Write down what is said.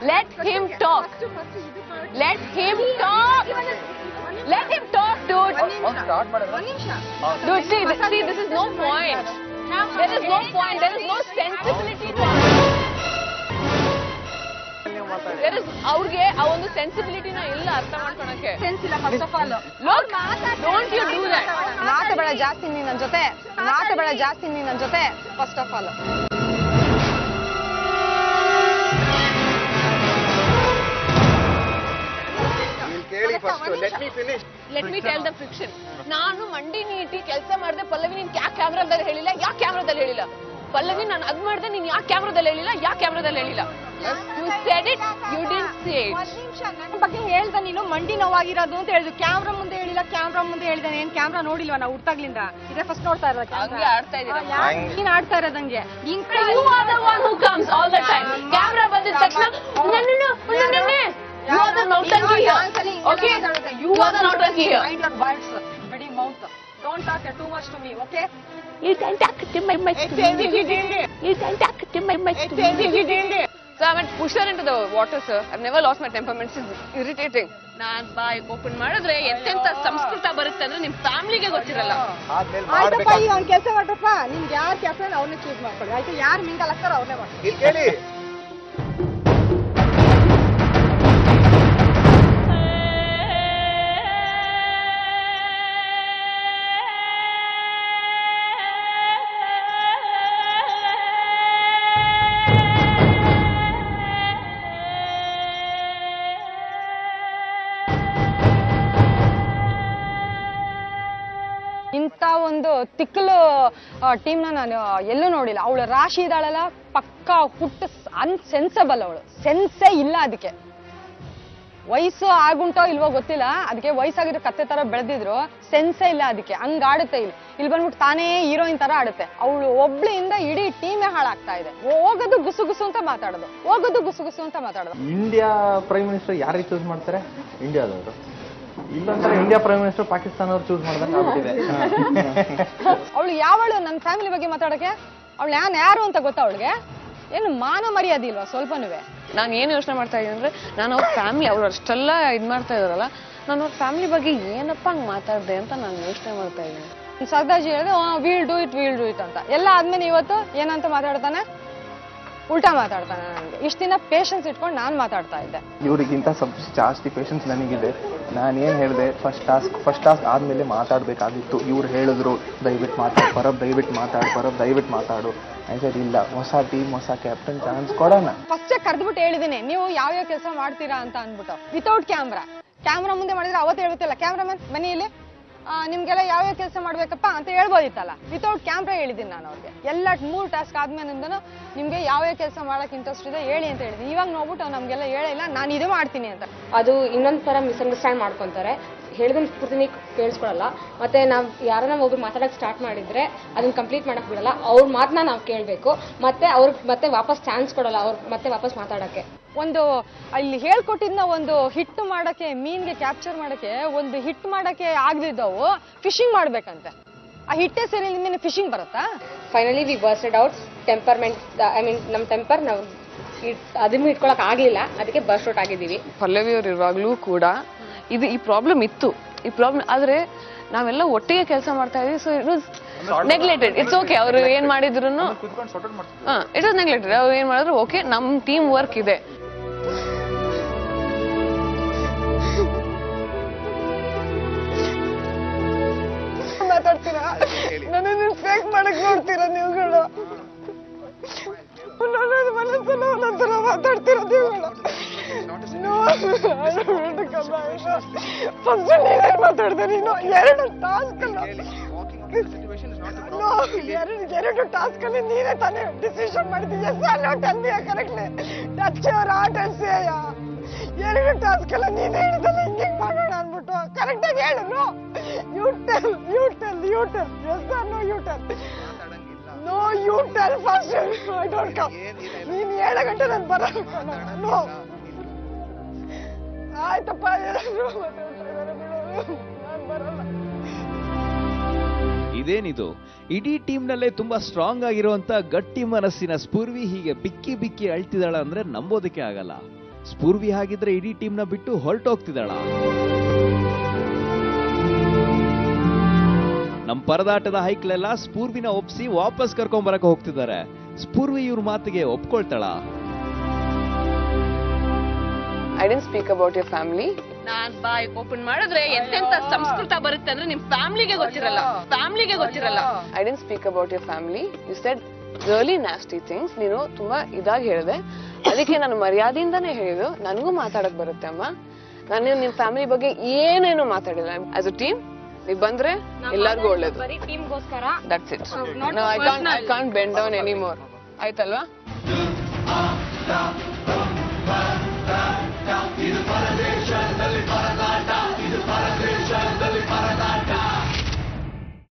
Let him talk. Let him talk. Let him talk, dude. Dude, see, this is no point. There is no point. There is no sensibility to it. There is ಅವ್ರಿಗೆ ಆ ಒಂದು ಸೆನ್ಸಿಬಿಲಿಟಿನ ಇಲ್ಲ ಅರ್ಥ ಮಾಡ್ಕೊಳಕ್ಕೆ. Sense ಇಲ್ಲ first of all. Look, don't you do that. ಮಾತಾಡಬೇಡ ಜಾಸ್ತಿ ನೀ ನನ್ನ ಜೊತೆ. ಮಾತಾಡಬೇಡ ಜಾಸ್ತಿ ನೀ ನನ್ನ ಜೊತೆ first of all. Let me tell the friction. ನಾನು ಮಂಡಿ ನೀಟಿ ಕೆಲಸ ಮಾಡಿದೆ ಪಲ್ಲವಿ ನೀನ್ ಯಾಕೆ ಕ್ಯಾಮ್ರಾದಲ್ಲಿ ಹೇಳಿಲ್ಲ, ಯಾಕೆ ಕ್ಯಾಮ್ರಾದಲ್ಲಿ ಹೇಳಿಲ್ಲ? ಪಲ್ಲವಿ ನಾನು ಅದ್ ಮಾಡಿದೆ ನೀನ್ ಯಾಕೆ ಕ್ಯಾಮ್ರಾದಲ್ಲಿ ಹೇಳಿಲ್ಲ, ಯಾಕೆ ಕ್ಯಾಮ್ರಾದಲ್ಲಿ ಹೇಳಿಲ್ಲ? You said it, you didn't say it. ನನ್ನ ಬಗ್ಗೆ ಹೇಳ್ದ ನೀನು ಮಂಡಿ ನೋವಾಗಿರೋದು ಅಂತ ಹೇಳಿದ್ರು. ಕ್ಯಾಮ್ರಾ ಮುಂದೆ ಹೇಳಿಲ್ಲ, ಕ್ಯಾಮ್ರಾ ಮುಂದೆ ಹೇಳಿದೆ. ಏನ್ ಕ್ಯಾಮ್ರಾ ನೋಡಿಲ್ವಾ ನಾವು ಹುಟ್ಟಾಗ್ಲಿಂದ? ಇದೇ ಫಸ್ಟ್ ನೋಡ್ತಾ ಇರೋದು. ಹಂಗೆ ಆಡ್ತಾ ಇದ್ದೀರಾ? ನೀನ್ ಆಡ್ತಾ ಇರೋದಂಗೆ. You are the one who comes all the time. Camera ಬಂದಿದ ತಕ್ಷಣ you are the naughty here. Okay? You are the naughty here. Mind your words. Ready mouth. Don't talk too much to me, okay? You can't talk to my much. You can't talk to my much. So I went push her into the water, sir. I've never lost my temperament. It's irritating. ನಾನ್ ಬಾಯ್ open ಮಾಡಿದ್ರೆ ಎಂತೆಂತ ಸಂಸ್ಕೃತ ಬರುತ್ತೆ ಅಂದ್ರೆ ನಿಮ್ ಫ್ಯಾಮಿಲಿಗೆ ಗೊತ್ತಿರಲ್ಲ. ಆಯ್ತಪ್ಪ, ಈಗ ಅವ್ನ ಕೆಲಸ ಮಾಡ್ರಪ್ಪ. ನಿಮ್ಗೆ ಯಾರು ಕೆಲಸ ಅವ್ರನ್ನೇ ಚೂಸ್ ಮಾಡ್ಕೊಳ್ಳಿ. ಆಯ್ತು, ಯಾರು ಮಿಂಗಲ್ ಆಗ್ತಾರ ಅವ್ರನ್ನೇ ಮಾಡ್ಕೊಳ್ಳಿ. ಇಂಥ ಒಂದು ತಿಕ್ಕಲು ಟೀಮ್ನ ನಾನು ಎಲ್ಲೂ ನೋಡಿಲ್ಲ. ಅವಳು ರಾಶಿ ಇದ್ದಾಳಲ್ಲ, ಪಕ್ಕಾ ಹುಟ್ಟು ಅನ್ಸೆನ್ಸಬಲ್. ಅವಳು ಸೆನ್ಸೇ ಇಲ್ಲ. ಅದಕ್ಕೆ ವಯಸ್ಸು ಆಗುಂಟೋ ಇಲ್ವೋ ಗೊತ್ತಿಲ್ಲ. ಅದಕ್ಕೆ ವಯಸ್ಸಾಗಿರೋ ಕತ್ತೆ ತರ ಬೆಳೆದಿದ್ರು, ಸೆನ್ಸೇ ಇಲ್ಲ. ಅದಕ್ಕೆ ಹಂಗ ಆಡುತ್ತೆ. ಇಲ್ಲಿ ಬಂದ್ಬಿಟ್ಟು ತಾನೇ ಹೀರೋಯಿನ್ ತರ ಆಡುತ್ತೆ. ಅವಳು ಒಬ್ಳಿಂದ ಇಡೀ ಟೀಮೇ ಹಾಳಾಗ್ತಾ ಇದೆ. ಹೋಗೋದು ಗುಸು ಗುಸು ಅಂತ ಮಾತಾಡೋದು, ಹೋಗೋದು ಗುಸು ಗುಸು ಅಂತ ಮಾತಾಡೋದು. ಇಂಡಿಯಾ ಪ್ರೈಮ್ ಮಿನಿಸ್ಟರ್ ಯಾರಿಗೆ ಚೂಸ್ ಮಾಡ್ತಾರೆ? ಇಂಡಿಯಾದವರು. ಇಲ್ಲಂತಾರೆ ಇಂಡಿಯಾ ಪ್ರೈಮ್ ಮಿನಿಸ್ಟರ್ ಪಾಕಿಸ್ತಾನವ್ರು ಚೂಸ್ ಮಾಡ್ದಂಗೆ ಆಗ್ಬಿಟ್ಟಿದೆ. ಅವಳು ಯಾವಳು ನನ್ನ ಫ್ಯಾಮಿಲಿ ಬಗ್ಗೆ ಮಾತಾಡಕ್ಕೆ? ಅವಳು ಯಾರು ಅಂತ ಗೊತ್ತಾ ಅವಳಿಗೆ? ಏನು ಮಾನ ಮರ್ಯಾದೆ ಇಲ್ವಾ ಸ್ವಲ್ಪನೂ? ನಾನು ಏನು ಯೋಚನೆ ಮಾಡ್ತಾ ಇದ್ದೀನಿ ಅಂದ್ರೆ, ನಾನು ಅವ್ರ ಫ್ಯಾಮಿಲಿ ಅವ್ರು ಅಷ್ಟೆಲ್ಲ ಇದ್ ಮಾಡ್ತಾ ಇದಾರಲ್ಲ, ನಾನು ಅವ್ರ ಫ್ಯಾಮಿಲಿ ಬಗ್ಗೆ ಏನಪ್ಪ ಹಂಗ್ ಮಾತಾಡ್ದೆ ಅಂತ ನಾನು ಯೋಚನೆ ಮಾಡ್ತಾ ಇದ್ದೀನಿ. ಸರ್ದಾರ್ಜಿ ಹೇಳಿದೆ ವಿಲ್ ಡೂ ಇಟ್ ಅಂತ. ಎಲ್ಲ ಆದ್ಮೇಲೆ ಇವತ್ತು ಏನಂತ ಮಾತಾಡ್ತಾನೆ? ಉಲ್ಟಾ ಮಾತಾಡ್ತಾನೆ. ನನಗೆ ಇಷ್ಟ ದಿನ ಪೇಷನ್ಸ್ ಇಟ್ಕೊಂಡು ನಾನು ಮಾತಾಡ್ತಾ ಇದ್ದೆ. ಇವ್ರಿಗಿಂತ ಸ್ವಲ್ಪ ಜಾಸ್ತಿ ಪೇಷನ್ಸ್ ನನಗಿದೆ. ನಾನೇನು ಹೇಳಿದೆ, ಫಸ್ಟ್ ಟಾಸ್ಕ್ ಆದ್ಮೇಲೆ ಮಾತಾಡಬೇಕಾಗಿತ್ತು. ಇವ್ರು ಹೇಳಿದ್ರು ದಯವಿಟ್ಟು ದಯವಿಟ್ಟು ಮಾತಾಡು. ಆಯ್ತು, ಇಲ್ಲ, ಹೊಸ ಟೀಮ್ ಹೊಸ ಕ್ಯಾಪ್ಟನ್ ಚಾನ್ಸ್ ಕೊಡೋಣ. ಫಸ್ಟೇ ಕರೆದ್ಬಿಟ್ಟು ಹೇಳಿದ್ದೀನಿ, ನೀವು ಯಾವ್ಯಾವ ಕೆಲಸ ಮಾಡ್ತೀರಾ ಅಂತ ಅಂದ್ಬಿಟ್ಟು. ವಿತೌಟ್ ಕ್ಯಾಮ್ರಾ ಮುಂದೆ ಮಾಡಿದ್ರೆ ಅವತ್ತು ಹೇಳ್ಬೇಕಲ್ಲ, ಕ್ಯಾಮ್ರಾಮನ್ ಬನ್ನಿ ಇಲ್ಲಿ, ನಿಮ್ಗೆಲ್ಲ ಯಾವ್ಯಾವ ಕೆಲಸ ಮಾಡ್ಬೇಕಪ್ಪ ಅಂತ ಹೇಳ್ಬೋದಿತ್ತಲ್ಲ. ವಿತೌಟ್ ಕ್ಯಾಮ್ರಾ ಹೇಳಿದ್ದೀನಿ ನಾನು ಅವ್ರಿಗೆ. ಎಲ್ಲ 3 ಟಾಸ್ಕ್ ಆದ್ಮೇಲಿಂದನೂ ನಿಮ್ಗೆ ಯಾವ್ಯಾವ ಕೆಲಸ ಮಾಡಕ್ ಇಂಟ್ರೆಸ್ಟ್ ಇದೆ ಹೇಳಿ ಅಂತ ಹೇಳಿದ್ದೀನಿ. ಇವಾಗ ನೋಡ್ಬಿಟ್ಟು ನಮ್ಗೆಲ್ಲ ಹೇಳಿಲ್ಲ ನಾನು ಇದು ಮಾಡ್ತೀನಿ ಅಂತ. ಅದು ಇನ್ನೊಂದ್ ತರ ಮಿಸ್ಅಂಡರ್ಸ್ಟ್ಯಾಂಡ್ ಮಾಡ್ಕೊಂತಾರೆ. ಹೇಳಿದನ್ ಪೂರ್ತಿ ಕೇಳಿಸ್ಕೊಳಲ್ಲ. ಮತ್ತೆ ನಾವ್ ಯಾರನ್ನ ಒಬ್ರು ಮಾತಾಡಕ್ ಸ್ಟಾರ್ಟ್ ಮಾಡಿದ್ರೆ ಅದನ್ನ ಕಂಪ್ಲೀಟ್ ಮಾಡಕ್ ಬಿಡಲ್ಲ. ಅವ್ರ ಮಾತನ್ನ ನಾವ್ ಕೇಳ್ಬೇಕು. ಮತ್ತೆ ಅವ್ರಿಗೆ ಮತ್ತೆ ವಾಪಸ್ ಚಾನ್ಸ್ ಕೊಡಲ್ಲ. ಅವ್ರ ಮತ್ತೆ ವಾಪಸ್ ಮಾತಾಡಕ್ಕೆ ಒಂದು ಅಲ್ಲಿ ಹೇಳ್ಕೊಟ್ಟಿದ್ನ ಒಂದು ಹಿಟ್ ಮಾಡಕ್ಕೆ, ಮೀನ್ಗೆ ಕ್ಯಾಪ್ಚರ್ ಮಾಡಕ್ಕೆ, ಒಂದು ಹಿಟ್ ಮಾಡಕ್ಕೆ ಆಗದಿದ್ದವು ಫಿಶಿಂಗ್ ಮಾಡ್ಬೇಕಂತೆ. ಆ ಹಿಟ್ಟೆ ಸರಿ ನಿಮ್ಗೆ ಫಿಶಿಂಗ್ ಬರುತ್ತಾ? Finally we bursted out temperament. I mean ನಮ್ ಟೆಂಪರ್ ನಾವು ಅದನ್ನು ಇಟ್ಕೊಳಕ್ ಆಗ್ಲಿಲ್ಲ. ಅದಕ್ಕೆ ಬರ್ಸ್ಟ್ ಔಟ್ ಆಗಿದ್ದೀವಿ. ಪಲ್ಲವಿ ಅವ್ರು ಇರುವಾಗ್ಲೂ ಕೂಡ ಈ ಪ್ರಾಬ್ಲಮ್ ಇತ್ತು. ಈ ಪ್ರಾಬ್ಲಮ್ ಆದ್ರೆ ನಾವೆಲ್ಲ ಒಟ್ಟಿಗೆ ಕೆಲಸ ಮಾಡ್ತಾ ಇದೀವಿ. So it was neglected. It's okay. ಅವ್ರು ಏನ್ ಮಾಡಿದ್ರು ಇಟ್ ವಾಸ್ ನೆಗ್ಲೆಕ್ಟೆಡ್. ಅವ್ರು ಏನ್ ಮಾಡಿದ್ರು ಓಕೆ, ನಮ್ ಟೀಮ್ ವರ್ಕ್ ಇದೆ. ಮಾತಾಡ್ತೀರಾ? ನನ್ನ ಫೇಕ್ ಮಾಡಕ್ ನೋಡ್ತೀರಾ ನೀವುಗಳು? ಒಂದೊಂದ್ಸಲ ಮಾತಾಡ್ತೀರಾ ನೀವುಗಳು? ಫಸ್ಟ್ ನೀನೇ ಮಾತಾಡ್ದೆ. ನೀನು 2 ಟಾಸ್ಕ್ ಎರಡು ಟಾಸ್ಕ್ ಅಲ್ಲಿ ನೀನೇ ತಾನೇ ಡಿಸಿಷನ್ ಮಾಡಿದ್ದಿ. ಎಸ್ ಅಲ್ಲ tell me correctly. Touch your heart and say 2 task ಎಲ್ಲ ನೀನೇ ಹೇಳಿದಲ್ಲ ಹಿಂಗೆ ಮಾಡೋಣ ಅಂದ್ಬಿಟ್ಟು. ಕರೆಕ್ಟ್ ಆಗಿ ಹೇಳು. No you tell yes or no you tell. No you tell first. I don't come. ನೀನು 7 ಗಂಟೆ ನಾನು ಬರಲ್ಲ. ನೋ ಆಯ್ತಪ್ಪ, ನಾನು ಬರಲ್ಲ. ಇದೇನಿದು, ಇಡೀ ಟೀಮ್ನಲ್ಲೇ ತುಂಬಾ ಸ್ಟ್ರಾಂಗ್ ಆಗಿರುವಂತ ಗಟ್ಟಿ ಮನಸ್ಸಿನ ಸ್ಪೂರ್ವಿ ಹೀಗೆ ಬಿಕ್ಕಿ ಅಳ್ತಿದಾಳ ಅಂದ್ರೆ ನಂಬೋದಕ್ಕೆ ಆಗಲ್ಲ. ಸ್ಪೂರ್ವಿ ಹಾಗಿದ್ರೆ ಇಡೀ ಟೀಮ್ನ ಬಿಟ್ಟು ಹೊರಟೋಗ್ತಿದ್ದಾಳ? ನಮ್ ಪರದಾಟದ ಹೈಕ್ಲೆಲ್ಲ ಸ್ಪೂರ್ವಿನ ಒಪ್ಸಿ ವಾಪಸ್ ಕರ್ಕೊಂಡ್ ಹೋಗ್ತಿದ್ದಾರೆ. ಸ್ಪೂರ್ವಿ ಇವ್ರ ಮಾತಿಗೆ ಒಪ್ಕೊಳ್ತಾಳ? I didn't speak about your family. ನಾನ್ ಬಾಯ್ ಓಪನ್ ಮಾಡಿದ್ರೆ ಎಂತೆಂತ ಸಂಸ್ಕೃತ ಬರುತ್ತೆ ಅಂದ್ರೆ ನಿಮ್ ಫ್ಯಾಮಿಲಿಗೆ ಗೊತ್ತಿರಲ್ಲ. I didn't speak about your family. You said really nasty things. ನೀನು ತುಂಬಾ ಇದಾಗಿ ಹೇಳಿದೆ, ಅದಕ್ಕೆ ನಾನು ಮರ್ಯಾದೆಯಿಂದಾನೇ ಹೇಳಿದ್ದು. ನನಗೂ ಮಾತಾಡಕ್ ಬರುತ್ತೆ ಅಮ್ಮ. ನಾನು ನಿಮ್ ಫ್ಯಾಮಿಲಿ ಬಗ್ಗೆ ಏನೇನು ಮಾತಾಡಿಲ್ಲ. ಆಸ್ ಅ ಟೀಮ್ ನೀವ್ ಬಂದ್ರೆ ಎಲ್ಲಾರ್ಗು ಒಳ್ಳೇದು. That's it. I can't bend down any more. ಆಯ್ತಲ್ವಾ?